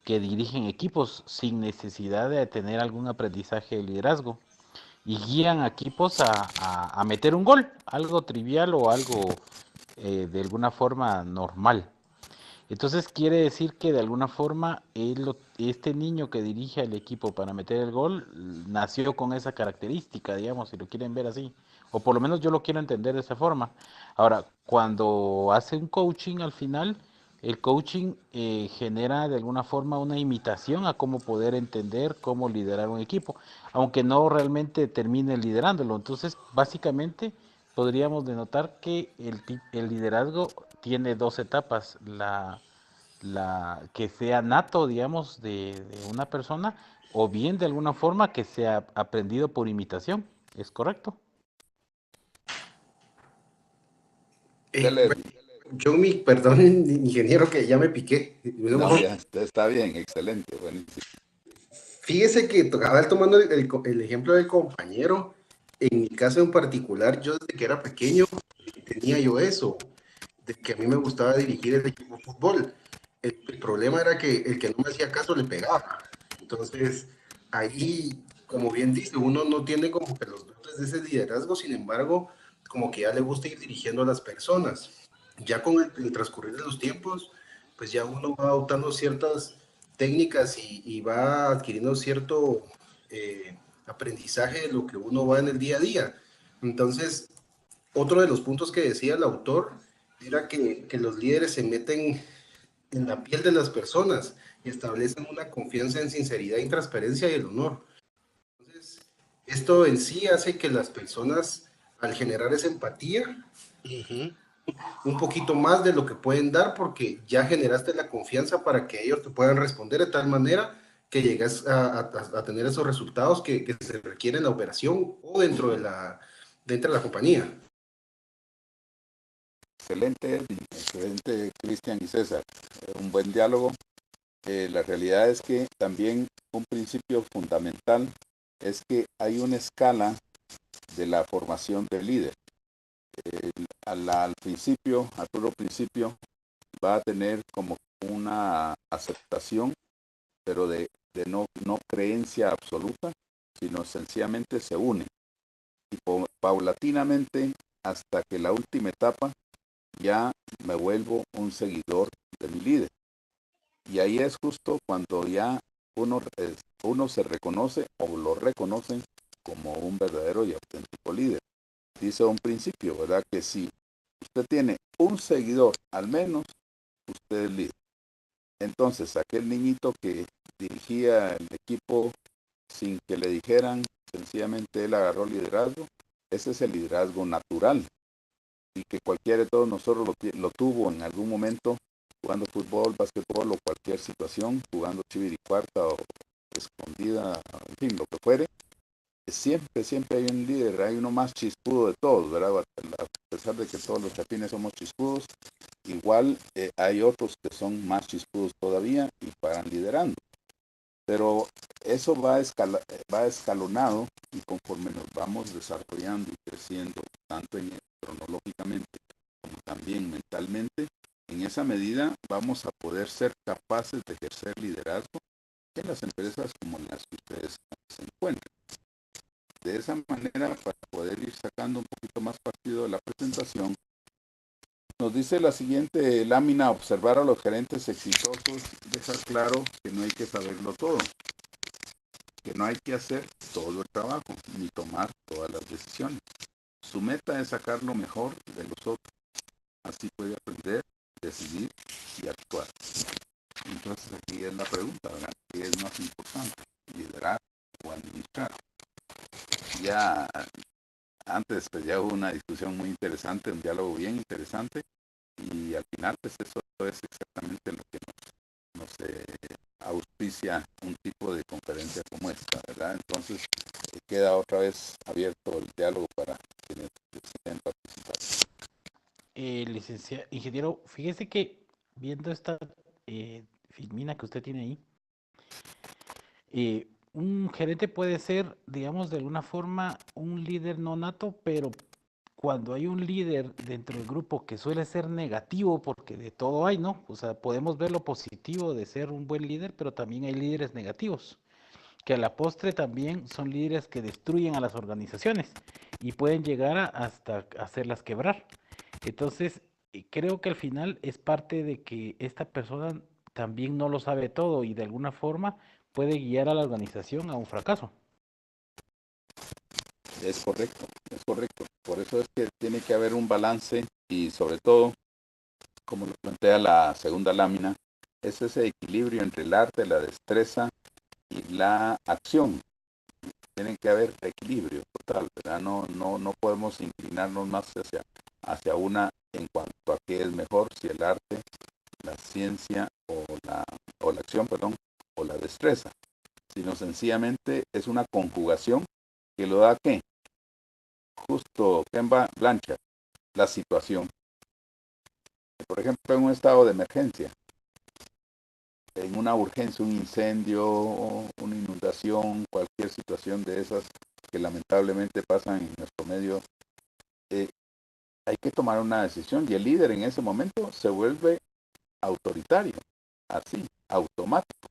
que dirigen equipos sin necesidad de tener algún aprendizaje de liderazgo y guían a equipos a meter un gol, algo trivial o algo de alguna forma normal. Entonces quiere decir que de alguna forma este niño que dirige al equipo para meter el gol nació con esa característica, digamos, si lo quieren ver así. O por lo menos yo lo quiero entender de esa forma. Ahora, cuando hace un coaching al final, el coaching genera de alguna forma una imitación a cómo poder entender, cómo liderar un equipo, aunque no realmente termine liderándolo. Entonces, básicamente podríamos denotar que el liderazgo tiene dos etapas, la que sea nato, digamos, de una persona, o bien de alguna forma que sea aprendido por imitación. ¿Es correcto? Dele, Bueno, yo, perdón, ingeniero, que ya me piqué. no, ya está bien, excelente, buenísimo. Fíjese que tocaba tomando el ejemplo del compañero, en mi caso en particular, yo desde que era pequeño tenía yo eso, de que a mí me gustaba dirigir el equipo de fútbol. El problema era que el que no me hacía caso le pegaba. Entonces, ahí, como bien dice, uno no tiene como que los dotes de ese liderazgo, sin embargo, como que ya le gusta ir dirigiendo a las personas. Ya con el transcurrir de los tiempos, pues ya uno va adoptando ciertas técnicas y va adquiriendo cierto aprendizaje de lo que uno va en el día a día. Entonces, otro de los puntos que decía el autor era que los líderes se meten en la piel de las personas y establecen una confianza en sinceridad y transparencia y el honor. Entonces, esto en sí hace que las personas, al generar esa empatía, Ujú. un poquito más de lo que pueden dar, porque ya generaste la confianza para que ellos te puedan responder de tal manera que llegas a tener esos resultados que se requieren en la operación o dentro de la compañía. Excelente, Edwin, excelente, Cristian y César. Un buen diálogo. La realidad es que también un principio fundamental es que hay una escala de la formación del líder. Al principio, a puro principio, va a tener como una aceptación, pero de no creencia absoluta, sino sencillamente se une. Y paulatinamente, hasta que la última etapa, ya me vuelvo un seguidor de mi líder. Y ahí es justo cuando ya uno se reconoce o lo reconocen como un verdadero y auténtico líder. Dice un principio, ¿verdad? Que si usted tiene un seguidor al menos, usted es líder. Entonces, aquel niñito que dirigía el equipo sin que le dijeran, sencillamente él agarró liderazgo, ese es el liderazgo natural y que cualquiera de todos nosotros lo tuvo en algún momento jugando fútbol, básquetbol o cualquier situación, jugando chiviricuarta o escondida, en fin, lo que fuere. Siempre hay un líder, hay uno más chispudo de todos, ¿verdad? A pesar de que todos los chapines somos chispudos, igual hay otros que son más chispudos todavía y paran liderando. Pero eso va escalonado y conforme nos vamos desarrollando y creciendo, tanto cronológicamente como también mentalmente, en esa medida vamos a poder ser capaces de ejercer liderazgo en las empresas como en las que ustedes se encuentran. De esa manera, para poder ir sacando un poquito más partido de la presentación, nos dice la siguiente lámina: observar a los gerentes exitosos deja claro que no hay que saberlo todo, que no hay que hacer todo el trabajo, ni tomar todas las decisiones. Su meta es sacar lo mejor de los otros. Así puede aprender, decidir y actuar. Entonces aquí es la pregunta, ¿verdad? ¿Qué es más importante? ¿Liderar o administrar? Ya antes pues ya hubo una discusión muy interesante, un diálogo bien interesante, y al final pues eso es exactamente lo que nos auspicia un tipo de conferencia como esta, ¿verdad? Entonces queda otra vez abierto el diálogo para quienes deseen participar. Licenciado, ingeniero, fíjese que viendo esta filmina que usted tiene ahí, un gerente puede ser, digamos, de alguna forma un líder no nato, pero cuando hay un líder dentro del grupo que suele ser negativo, porque de todo hay, ¿no? O sea, podemos ver lo positivo de ser un buen líder, pero también hay líderes negativos, que a la postre también son líderes que destruyen a las organizaciones y pueden llegar hasta hacerlas quebrar. Entonces, creo que al final es parte de que esta persona también no lo sabe todo y de alguna forma puede guiar a la organización a un fracaso. Es correcto, es correcto. Por eso es que tiene que haber un balance y sobre todo, como lo plantea la segunda lámina, es ese equilibrio entre el arte, la destreza y la acción. Tiene que haber equilibrio total, ¿verdad? No podemos inclinarnos más hacia una en cuanto a qué es mejor, si el arte, la ciencia o la acción, perdón, o la destreza, sino sencillamente es una conjugación que lo da ¿qué? Justo Kemba Blanchard, la situación. Por ejemplo, en un estado de emergencia, en una urgencia, un incendio, una inundación, cualquier situación de esas que lamentablemente pasan en nuestro medio, hay que tomar una decisión y el líder en ese momento se vuelve autoritario, así, automático.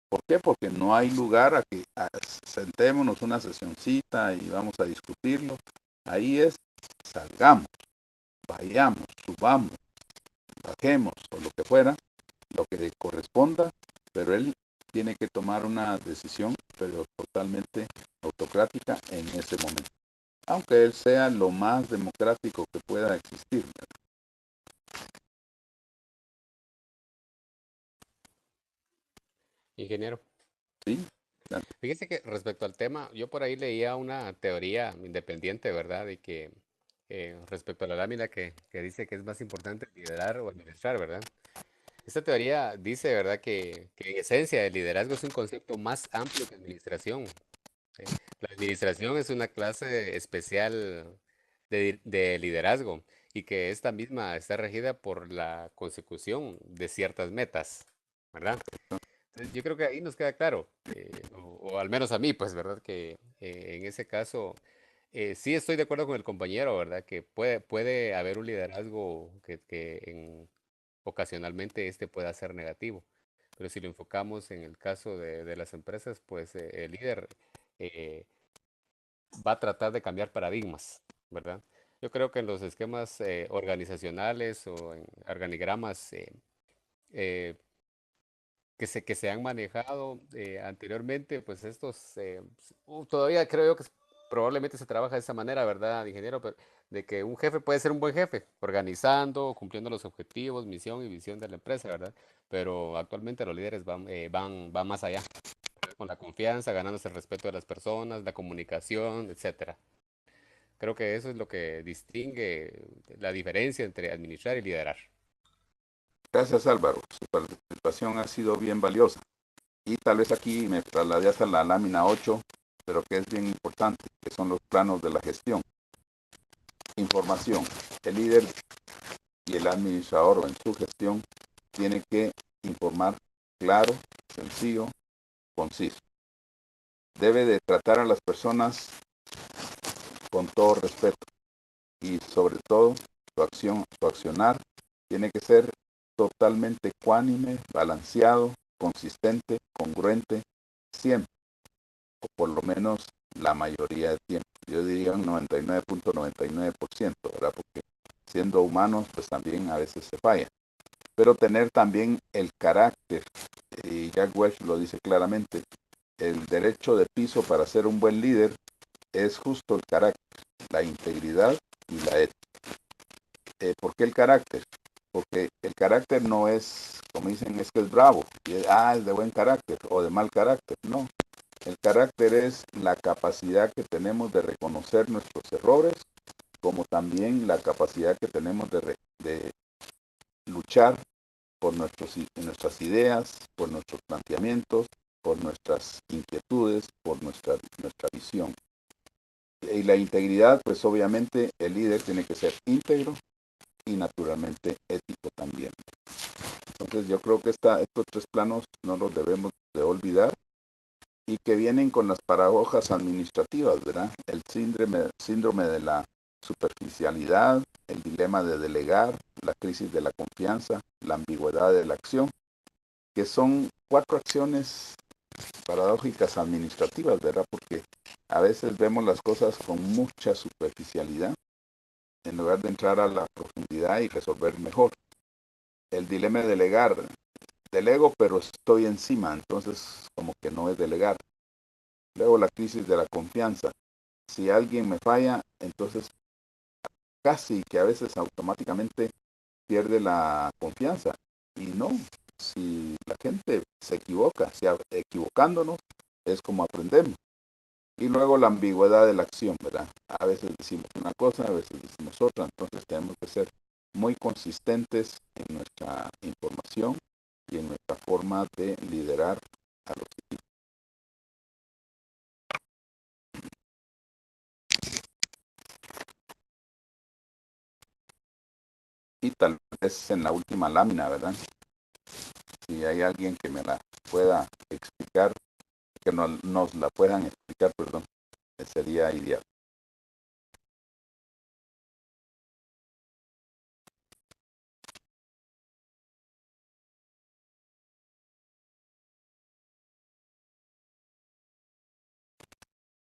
¿Por qué? Porque no hay lugar a que sentémonos una sesioncita y vamos a discutirlo. Ahí es, salgamos, vayamos, subamos, bajemos o lo que fuera, lo que le corresponda, pero él tiene que tomar una decisión, pero totalmente autocrática en ese momento, aunque él sea lo más democrático que pueda existir. Ingeniero. ¿Sí? Fíjese que respecto al tema, yo por ahí leía una teoría independiente, ¿verdad? De que respecto a la lámina que dice que es más importante liderar o administrar, ¿verdad? Esta teoría dice, ¿verdad? Que en esencia el liderazgo es un concepto más amplio que administración. ¿Sí? La administración es una clase especial de liderazgo y que esta misma está regida por la consecución de ciertas metas, ¿verdad? Entonces, yo creo que ahí nos queda claro, o al menos a mí, pues, ¿verdad? Que en ese caso sí estoy de acuerdo con el compañero, ¿verdad? Que puede haber un liderazgo ocasionalmente este pueda ser negativo. Pero si lo enfocamos en el caso de las empresas, pues el líder eh, va a tratar de cambiar paradigmas, ¿verdad? Yo creo que en los esquemas organizacionales o en organigramas eh, que se han manejado anteriormente, pues estos todavía creo yo que probablemente se trabaja de esa manera, ¿verdad, ingeniero? Pero de que un jefe puede ser un buen jefe, organizando, cumpliendo los objetivos, misión y visión de la empresa, ¿verdad? Pero actualmente los líderes van más allá, con la confianza, ganándose el respeto de las personas, la comunicación, etcétera. Creo que eso es lo que distingue la diferencia entre administrar y liderar. Gracias Álvaro, su participación ha sido bien valiosa. Y tal vez aquí me trasladé hasta la lámina 8, pero que es bien importante, que son los planos de la gestión. Información. El líder y el administrador en su gestión tiene que informar claro, sencillo, conciso. Debe de tratar a las personas con todo respeto y sobre todo su accionar tiene que ser totalmente ecuánime, balanceado, consistente, congruente, siempre, o por lo menos la mayoría del tiempo. Yo diría un 99.99%, ¿verdad? Porque siendo humanos, pues también a veces se falla. Pero tener también el carácter, y Jack Welch lo dice claramente, el derecho de piso para ser un buen líder es justo el carácter, la integridad y la ética. ¿Por qué el carácter? Porque el carácter no es, como dicen, es que es bravo, y es de buen carácter o de mal carácter. No, el carácter es la capacidad que tenemos de reconocer nuestros errores, como también la capacidad que tenemos de luchar por nuestras ideas, por nuestros planteamientos, por nuestras inquietudes, por nuestra visión. Y la integridad, pues obviamente el líder tiene que ser íntegro y naturalmente ético también. Entonces yo creo que estos tres planos no los debemos de olvidar y que vienen con las paradojas administrativas, ¿verdad? El síndrome de la superficialidad, el dilema de delegar, la crisis de la confianza, la ambigüedad de la acción, que son 4 acciones paradójicas administrativas, ¿verdad? Porque a veces vemos las cosas con mucha superficialidad en lugar de entrar a la profundidad y resolver mejor. El dilema de delegar, delego pero estoy encima, entonces como que no es delegar. Luego la crisis de la confianza. Si alguien me falla, entonces casi que a veces automáticamente pierde la confianza. Y no, si la gente se equivoca, si equivocándonos es como aprendemos. Y luego la ambigüedad de la acción, ¿verdad? A veces decimos una cosa, a veces decimos otra, entonces tenemos que ser muy consistentes en nuestra información y en nuestra forma de liderar a los equipos. Y tal vez en la última lámina, ¿verdad? Si hay alguien que me la pueda explicar, que nos la puedan explicar, perdón, sería ideal.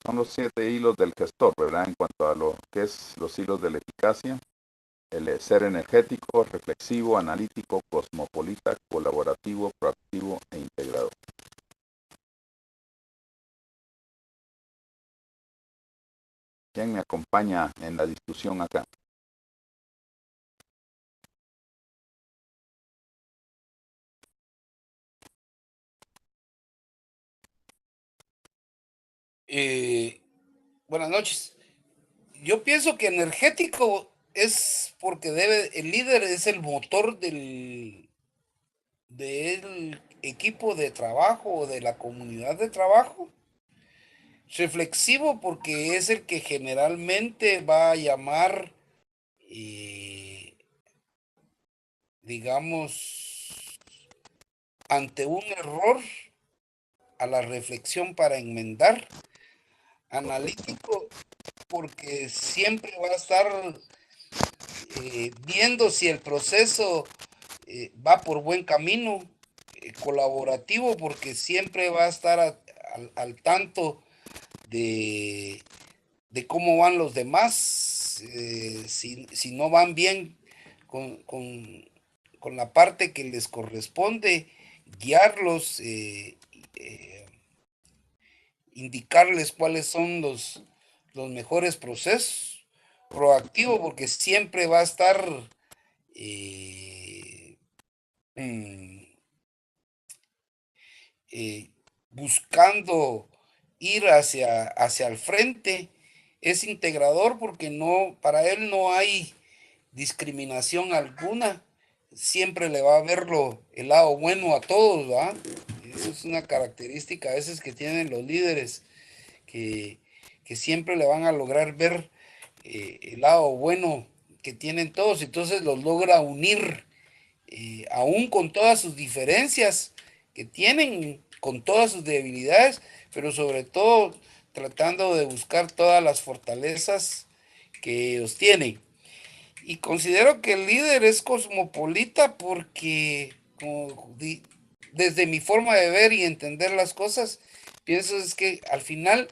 Son los 7 hilos del gestor, ¿verdad? En cuanto a lo que es los hilos de la eficacia, el ser energético, reflexivo, analítico, cosmopolita, colaborativo, proactivo e integrador. ¿Quién me acompaña en la discusión acá? Buenas noches. Yo pienso que energético es porque el líder es el motor del equipo de trabajo o de la comunidad de trabajo. Reflexivo porque es el que generalmente va a llamar, digamos, ante un error a la reflexión para enmendar. Analítico porque siempre va a estar viendo si el proceso va por buen camino. Colaborativo porque siempre va a estar al tanto de, cómo van los demás, si no van bien con la parte que les corresponde, guiarlos, indicarles cuáles son los mejores procesos. Proactivo porque siempre va a estar mm, buscando ir hacia el frente. Es integrador porque para él no hay discriminación alguna. Siempre le va a ver el lado bueno a todos, ¿verdad? Esa es una característica a veces que tienen los líderes, que, que siempre le van a lograr ver el lado bueno que tienen todos, entonces los logra unir, aún con todas sus diferencias que tienen, con todas sus debilidades, pero sobre todo tratando de buscar todas las fortalezas que ellos tienen. Y considero que el líder es cosmopolita porque, desde mi forma de ver y entender las cosas, pienso es que al final,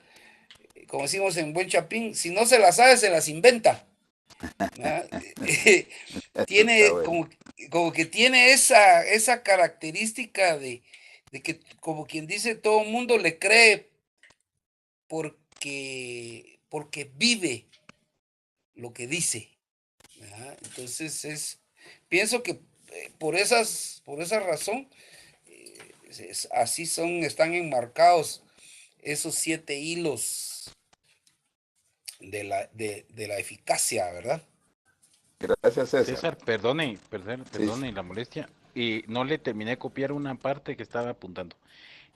como decimos en buen chapín, si no se las sabe, se las inventa. Está Tiene bueno. como que tiene esa característica de que, como quien dice, todo el mundo le cree porque vive lo que dice. ¿Verdad? Entonces pienso que por esa razón, así están enmarcados esos 7 hilos de la eficacia, ¿verdad? Gracias, César. César, Sí, perdone la molestia. Y no le terminé de copiar una parte que estaba apuntando.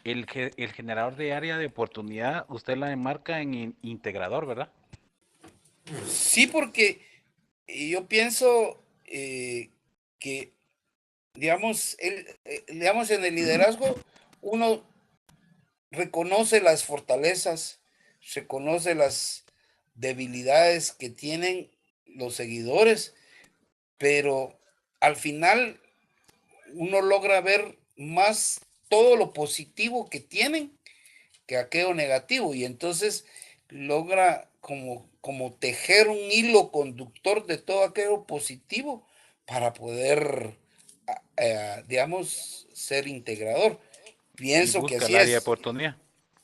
El generador de área de oportunidad, usted la enmarca en integrador, ¿verdad? Sí, porque yo pienso que, digamos, en el liderazgo, uno reconoce las fortalezas, reconoce las debilidades que tienen los seguidores, pero al final uno logra ver más todo lo positivo que tienen que aquello negativo, y entonces logra como tejer un hilo conductor de todo aquello positivo para poder, digamos, ser integrador. Y Pienso que busca el así área de es. oportunidad.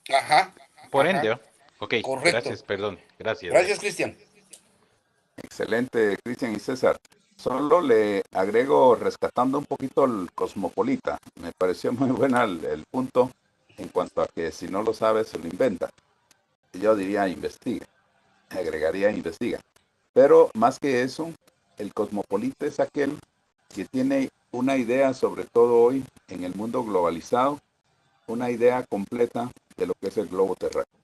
Ajá, Por ende, ajá, ¿oh? Ok, correcto. gracias, perdón. Gracias, Gracias, gracias. Cristian. excelente, Cristian y César. Solo le agrego, rescatando un poquito el cosmopolita. Me pareció muy buena el punto en cuanto a que si no lo sabe, se lo inventa. Yo diría investiga, agregaría investiga. Pero más que eso, el cosmopolita es aquel que tiene una idea, sobre todo hoy en el mundo globalizado, una idea completa de lo que es el globo terráqueo,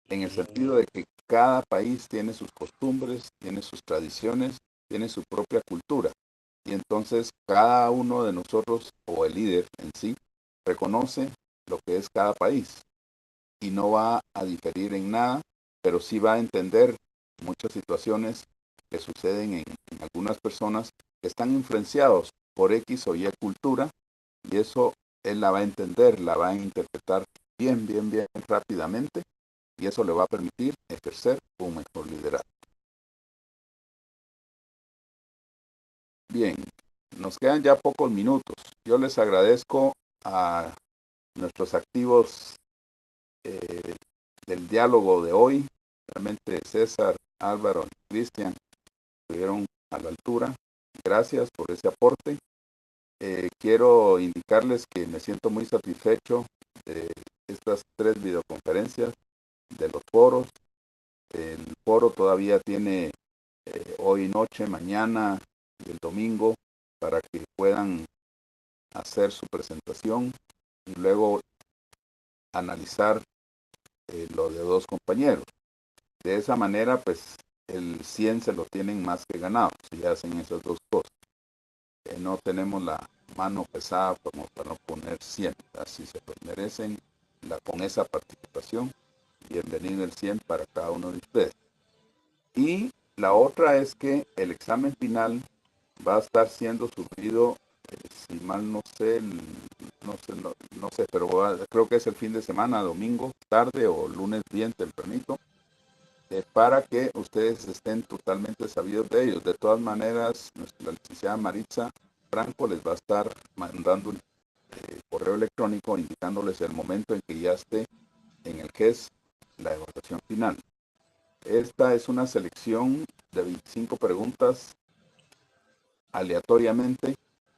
en el sentido de que cada país tiene sus costumbres, tiene sus tradiciones, tiene su propia cultura. Y entonces cada uno de nosotros, o el líder en sí, reconoce lo que es cada país y no va a diferir en nada, pero sí va a entender muchas situaciones que suceden en algunas personas que están influenciados por X o Y cultura, y eso él la va a entender, la va a interpretar bien, bien, bien rápidamente, y eso le va a permitir ejercer un mejor liderazgo. Bien, nos quedan ya pocos minutos. Yo les agradezco a nuestros activos del diálogo de hoy. Realmente César, Álvaro y Cristian estuvieron a la altura. Gracias por ese aporte. Quiero indicarles que me siento muy satisfecho de estas 3 videoconferencias, de los foros. El foro todavía tiene hoy noche, mañana y el domingo para que puedan hacer su presentación y luego analizar lo de 2 compañeros. De esa manera, pues el 100 se lo tienen más que ganado si hacen esas 2 cosas. No tenemos la mano pesada como para no poner 100. Así se lo merecen con esa participación. Bienvenido el 100 para cada uno de ustedes. Y la otra es que el examen final va a estar siendo subido, si mal no sé, no sé, pero creo que es el fin de semana, domingo tarde o lunes bien tempranito, para que ustedes estén totalmente sabidos de ellos. De todas maneras, nuestra licenciada Maritza Franco les va a estar mandando un correo electrónico indicándoles el momento en que ya esté en el GES la evaluación final. Esta es una selección de 25 preguntas aleatoriamente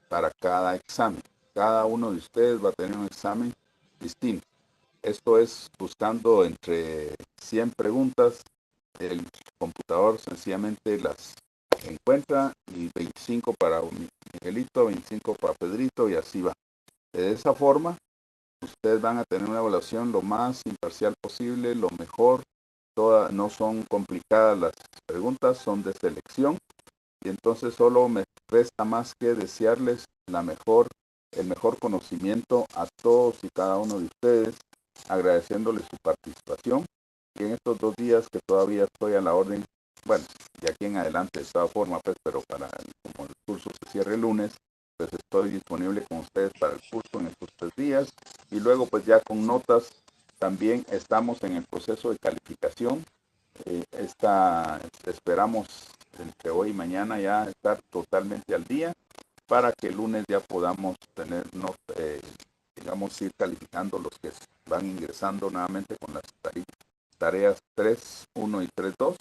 para cada examen. Cada uno de ustedes va a tener un examen distinto. Esto es buscando entre 100 preguntas. El computador sencillamente las encuentra, y 25 para Miguelito, 25 para Pedrito, y así va. De esa forma, ustedes van a tener una evaluación lo más imparcial posible, lo mejor. No son complicadas las preguntas, son de selección, y entonces solo me resta más que desearles el mejor conocimiento a todos y cada uno de ustedes, agradeciéndoles su participación. Y en estos 2 días que todavía estoy a la orden, bueno, de aquí en adelante de todas formas, pues, pero como el curso se cierre el lunes, pues estoy disponible con ustedes para el curso en estos 3 días, y luego pues ya con notas. También estamos en el proceso de calificación. Esperamos entre hoy y mañana ya estar totalmente al día, para que el lunes ya podamos tenernos, digamos, ir calificando los que van ingresando nuevamente con las tareas 3.1 y 3.2,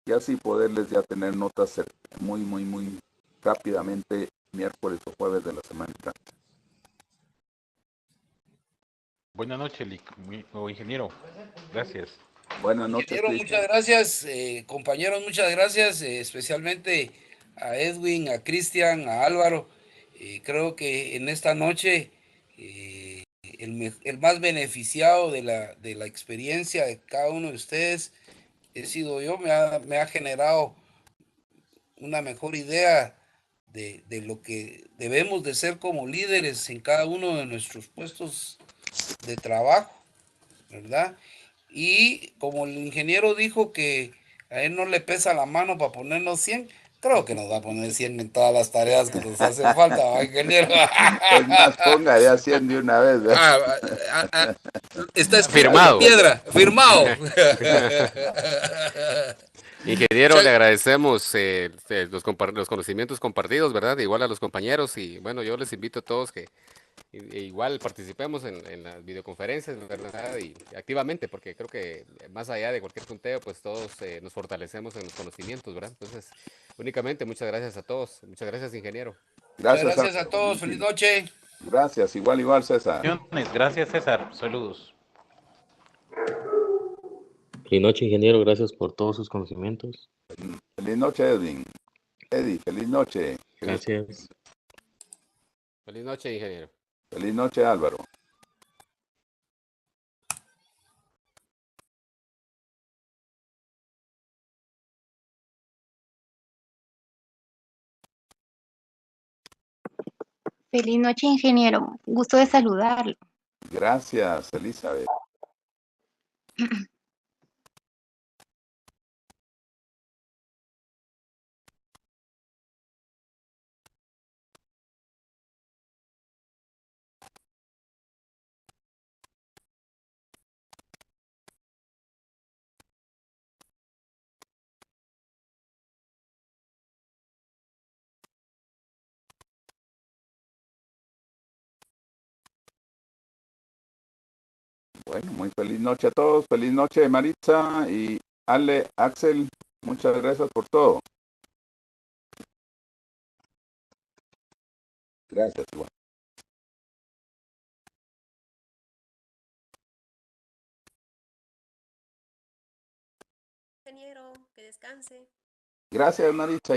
y así poderles ya tener notas muy rápidamente miércoles o jueves de la semana entrante. Buenas noches, o ingeniero. Gracias. Buenas noches, Ingeniero, Cristian. muchas gracias. Compañeros, muchas gracias. Especialmente a Edwin, a Cristian, a Álvaro. Creo que en esta noche el más beneficiado de la experiencia de cada uno de ustedes he sido yo. Me ha generado una mejor idea de lo que debemos de ser como líderes en cada uno de nuestros puestos de trabajo, ¿verdad? Y como el ingeniero dijo que a él no le pesa la mano para ponernos 100, creo que nos va a poner 100 en todas las tareas que nos hacen falta, ¿va, ingeniero? Es más, ponga ya 100 de una vez. Ah, está escrito en Firmado. piedra, firmado. Ingeniero, le agradecemos los conocimientos compartidos, ¿verdad? Igual a los compañeros y bueno, yo les invito a todos que igual participemos en las videoconferencias, ¿verdad? Y activamente, porque creo que más allá de cualquier punteo, pues todos nos fortalecemos en los conocimientos, ¿verdad? Entonces, únicamente, muchas gracias a todos. Muchas gracias, ingeniero. Muchas Gracias, gracias a Álvaro. todos, feliz noche. Gracias, igual, César. Gracias, César. Saludos. Feliz noche, ingeniero. Gracias por todos sus conocimientos. Feliz noche, Edwin. Eddie, feliz noche. Gracias. Feliz noche, ingeniero. Feliz noche, Álvaro. Feliz noche, ingeniero. Gusto de saludarlo. Gracias, Elizabeth. Bueno, muy feliz noche a todos. Feliz noche, Maritza y Ale, Axel. Muchas gracias por todo. Gracias, igual. Ingeniero, que descanse. Gracias, Maritza.